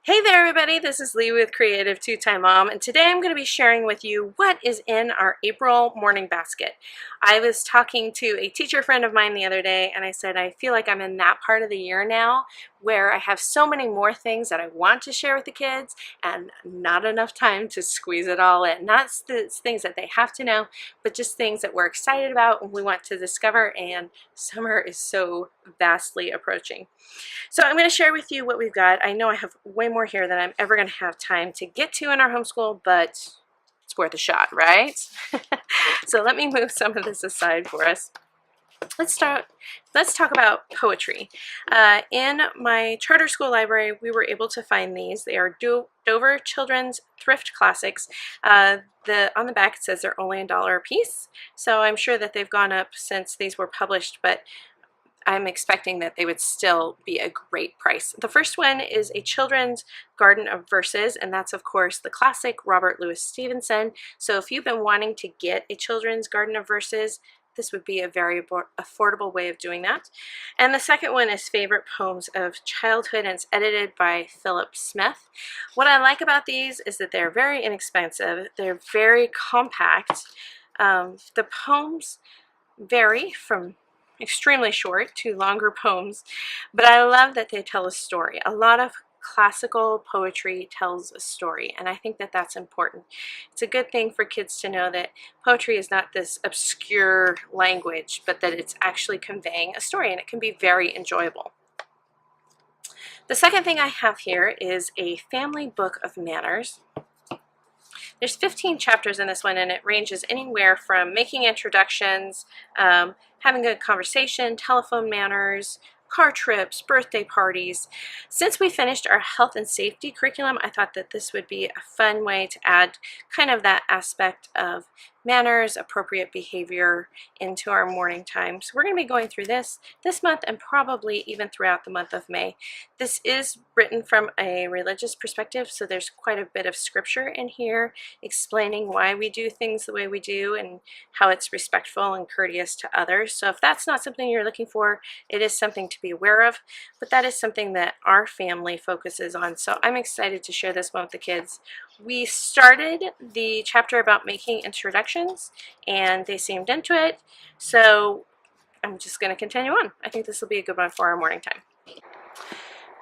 Hey there everybody, this is Lee with Creative2xmom, and today I'm going to be sharing with you what is in our April morning basket. I was talking to a teacher friend of mine the other day and I said I feel like I'm in that part of the year now where I have so many more things that I want to share with the kids and not enough time to squeeze it all in. Not the things that they have to know, but just things that we're excited about and we want to discover, and summer is so vastly approaching. So I'm going to share with you what we've got. I know I have way more here than I'm ever going to have time to get to in our homeschool, but it's worth a shot, right? So let me move some of this aside for us. Let's talk about poetry. In my charter school library, we were able to find these. They are Dover Children's Thrift Classics. On the back it says they're only $1 a piece, so I'm sure that they've gone up since these were published, but I'm expecting that they would still be a great price. The first one is a children's garden of verses, and that's of course the classic Robert Louis Stevenson. So if you've been wanting to get a children's garden of verses, this would be a very affordable way of doing that. And the second one is Favorite Poems of Childhood, and it's edited by Philip Smith. What I like about these is that they're very inexpensive, they're very compact. The poems vary from extremely short to longer poems, but I love that they tell a story. A lot of classical poetry tells a story, and I think that that's important. It's a good thing for kids to know that poetry is not this obscure language, but that it's actually conveying a story, and it can be very enjoyable. The second thing I have here is a family book of manners. There's 15 chapters in this one, and it ranges anywhere from making introductions, having a good conversation, telephone manners, car trips, birthday parties. Since we finished our health and safety curriculum, I thought that this would be a fun way to add kind of that aspect of manners, appropriate behavior into our morning time. So we're going to be going through this month and probably even throughout the month of May. This is written from a religious perspective, so there's quite a bit of scripture in here explaining why we do things the way we do and how it's respectful and courteous to others. So if that's not something you're looking for, it is something to be aware of, but that is something that our family focuses on. So I'm excited to share this one with the kids. We started the chapter about making introductions and they seemed into it, so I'm just going to continue on. I think this will be a good one for our morning time.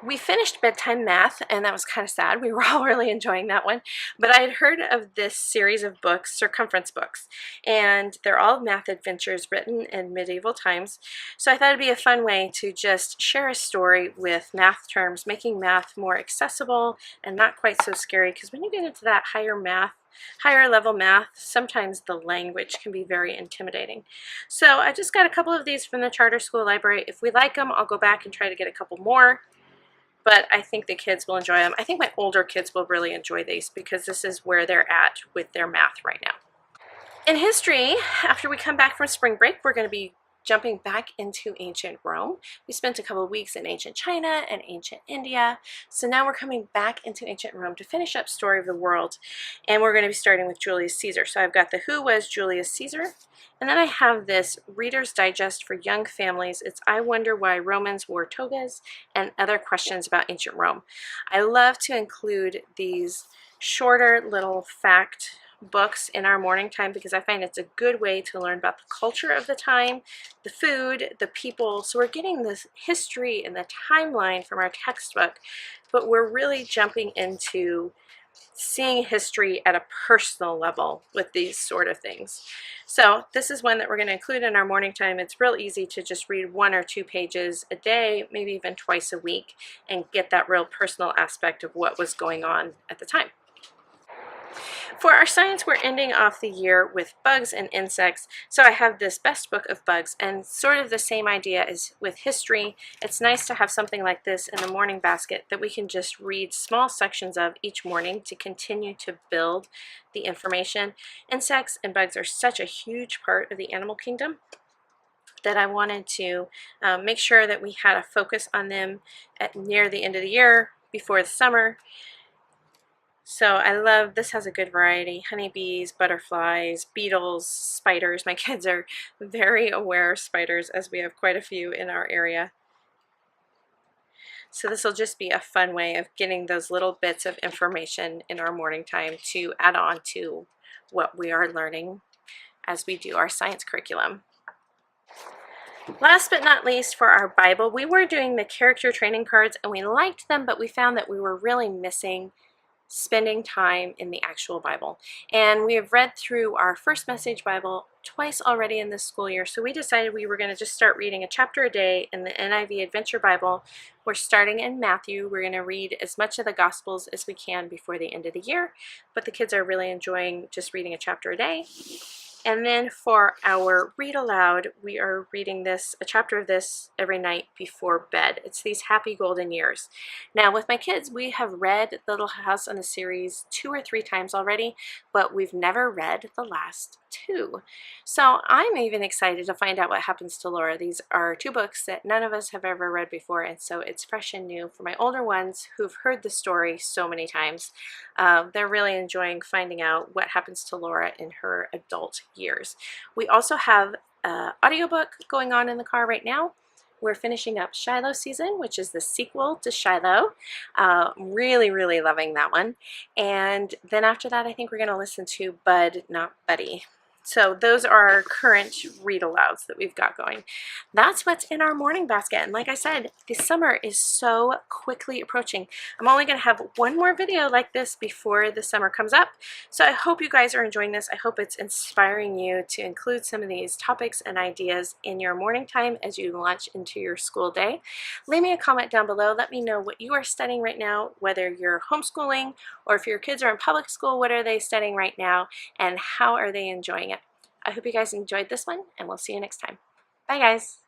We finished bedtime math, and that was kind of sad. We were all really enjoying that one. But I had heard of this series of books, circumference books, and they're all math adventures written in medieval times. So I thought it'd be a fun way to just share a story with math terms, making math more accessible and not quite so scary, because when you get into that higher level math, sometimes the language can be very intimidating. So I just got a couple of these from the charter school library. If we like them, I'll go back and try to get a couple more, but I think the kids will enjoy them. I think my older kids will really enjoy these because this is where they're at with their math right now. In history, after we come back from spring break, we're going to be jumping back into ancient Rome. We spent a couple of weeks in ancient China and ancient India, so now we're coming back into ancient Rome to finish up Story of the World, and we're going to be starting with Julius Caesar. So I've got the Who Was Julius Caesar, and then I have this Reader's Digest for young families. It's I Wonder Why Romans Wore Togas and Other Questions About Ancient Rome. I love to include these shorter little fact books in our morning time because I find it's a good way to learn about the culture of the time, the food, the people. So we're getting this history and the timeline from our textbook, but we're really jumping into seeing history at a personal level with these sort of things. So this is one that we're going to include in our morning time. It's real easy to just read 1 or 2 pages a day, maybe even twice a week, and get that real personal aspect of what was going on at the time. For our science, we're ending off the year with bugs and insects, so I have this best book of bugs, and sort of the same idea as with history. It's nice to have something like this in the morning basket that we can just read small sections of each morning to continue to build the information. Insects and bugs are such a huge part of the animal kingdom that I wanted to make sure that we had a focus on them near the end of the year, before the summer. So I love, this has a good variety, honeybees, butterflies, beetles, spiders. My kids are very aware of spiders as we have quite a few in our area. So this will just be a fun way of getting those little bits of information in our morning time to add on to what we are learning as we do our science curriculum. Last but not least, for our Bible, we were doing the character training cards and we liked them, but we found that we were really missing spending time in the actual Bible. And we have read through our First Message Bible twice already in this school year, so we decided we were going to just start reading a chapter a day in the NIV Adventure Bible. We're starting in Matthew. We're going to read as much of the Gospels as we can before the end of the year, but the kids are really enjoying just reading a chapter a day. And then for our read aloud, we are reading a chapter of this every night before bed. It's these happy golden years. Now with my kids, we have read The Little House on the series 2 or 3 times already, but we've never read the last 2. So I'm even excited to find out what happens to Laura. These are 2 books that none of us have ever read before, and so it's fresh and new for my older ones who've heard the story so many times. They're really enjoying finding out what happens to Laura in her adult years. We also have an audiobook going on in the car right now. We're finishing up Shiloh season, which is the sequel to Shiloh. Really loving that one. And then after that, I think we're going to listen to Bud, Not Buddy. So those are our current read alouds that we've got going. That's what's in our morning basket. And like I said, the summer is so quickly approaching. I'm only going to have one more video like this before the summer comes up. So I hope you guys are enjoying this. I hope it's inspiring you to include some of these topics and ideas in your morning time as you launch into your school day. Leave me a comment down below. Let me know what you are studying right now, whether you're homeschooling or if your kids are in public school, what are they studying right now and how are they enjoying it? I hope you guys enjoyed this one, and we'll see you next time. Bye, guys.